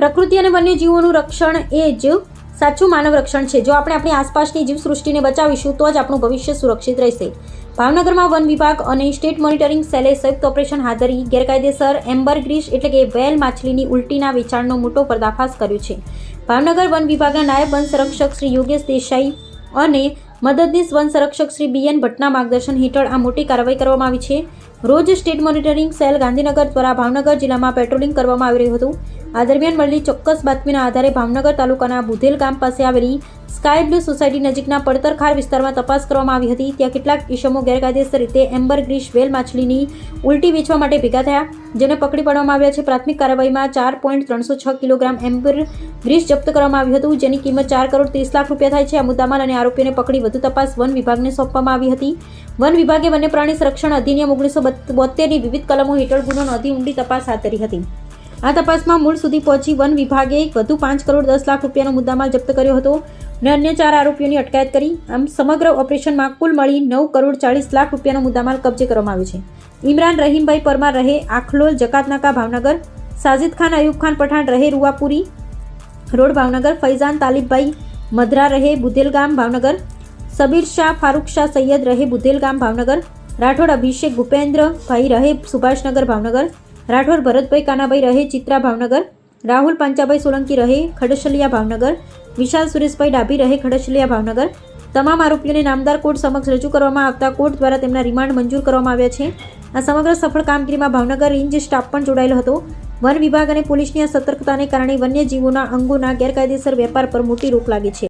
પ્રકૃતિ અને વન્યજીવોનું રક્ષણ એ જ સાચું માનવ રક્ષણ છે. જો આપણે આપણી આસપાસની જીવસૃષ્ટિને બચાવીશું તો જ આપણું ભવિષ્ય સુરક્ષિત રહેશે. ભાવનગરમાં વન વિભાગ અને સ્ટેટ મોનિટરિંગ સેલે સંયુક્ત ઓપરેશન હાથ ધરી ગેરકાયદેસર એમ્બરગ્રીસ એટલે કે વેલ માછલીની ઉલટીના વેચાણનો મોટો પર્દાફાશ કર્યો છે. ભાવનગર વન વિભાગના નાયબ વન સંરક્ષક શ્રી યોગેશ દેસાઈ અને મદદનીશ વન સંરક્ષક શ્રી BN ભટ્ટના માર્ગદર્શન હેઠળ આ મોટી કાર્યવાહી કરવામાં આવી છે. રોજ સ્ટેટ મોનિટરિંગ સેલ ગાંધીનગર દ્વારા ભાવનગર જિલ્લામાં પેટ્રોલિંગ કરવામાં આવી રહ્યું હતું. આ દરમિયાન મળેલી ચોક્કસ બાતમીના આધારે ભાવનગર તાલુકાના બુધેલ ગામ પાસે આવેલી સ્કાય બ્લુ સોસાયટી નજીકના પડતરખાર વિસ્તારમાં તપાસ કરવામાં આવી હતી. ત્યાં કેટલાક ઈસમો ગેરકાયદેસર રીતે એમ્બરગ્રીસ વેલ માછલીની ઉલટી વેચવા માટે ભેગા થયા, જેને પકડી પાડવામાં આવ્યા છે. પ્રાથમિક કાર્યવાહીમાં 4.306 કિલોગ્રામ એમ્બરગ્રીસ જપ્ત કરવામાં આવ્યું હતું, જેની કિંમત 4 કરોડ 30 લાખ રૂપિયા થાય છે. આ મુદ્દામાલ અને આરોપીઓને પકડી વધુ તપાસ વન વિભાગને સોંપવામાં આવી હતી. વન વિભાગે વન્ય પ્રાણી સંરક્ષણ અધિનિયમ 1972ની વિવિધ કલમો હેઠળ ગુનો નોંધી ઊંડી તપાસ હાથ ધરી હતી. આ તપાસમાં મૂળ સુધી પહોંચી વન વિભાગે વધુ 5 કરોડ 10 લાખ રૂપિયાનો મુદ્દામાલ જપ્ત કર્યો હતો અને અન્ય 4 આરોપીઓની અટકાયત કરી. આમ સમગ્ર ઓપરેશનમાં કુલ મળી 9 કરોડ 40 લાખ રૂપિયાનો મુદ્દામાલ કબજે કરવામાં આવ્યો છે. ઇમરાન રહીમભાઈ પરમાર રહે આખલોલ જકાતનાકા ભાવનગર, સાજિદ ખાન અયુબ ખાન પઠાણ રહે રૂવાપુરી રોડ ભાવનગર, ફૈઝાન તાલિબભાઈ મધરા રહે બુધેલગામ ભાવનગર, સબીર શાહ ફારૂક શાહ સૈયદ રહે બુધેલગામ ભાવનગર, રાઠોડ અભિષેક ભૂપેન્દ્રભાઈ રહે સુભાષનગર ભાવનગર, રાઠોડ ભરતભાઈ કાનાભાઈ રહે ચિત્રા ભાવનગર, રાહુલ પાંચાભાઈ સોલંકી રહે ખડશલિયા ભાવનગર, વિશાલ સુરેશભાઈ ડાભી રહે ખડશલિયા ભાવનગર. તમામ આરોપીઓને નામદાર કોર્ટ સમક્ષ રજૂ કરવામાં આવતા કોર્ટ દ્વારા તેમના રિમાન્ડ મંજૂર કરવામાં આવ્યા છે. આ સમગ્ર સફળ કામગીરીમાં ભાવનગર રેન્જ સ્ટાફ પણ જોડાયેલો હતો. વન વિભાગ અને પોલીસની આ સતર્કતાને કારણે વન્યજીવોના અંગોના ગેરકાયદેસર વેપાર પર મોટી રોક લાગી છે.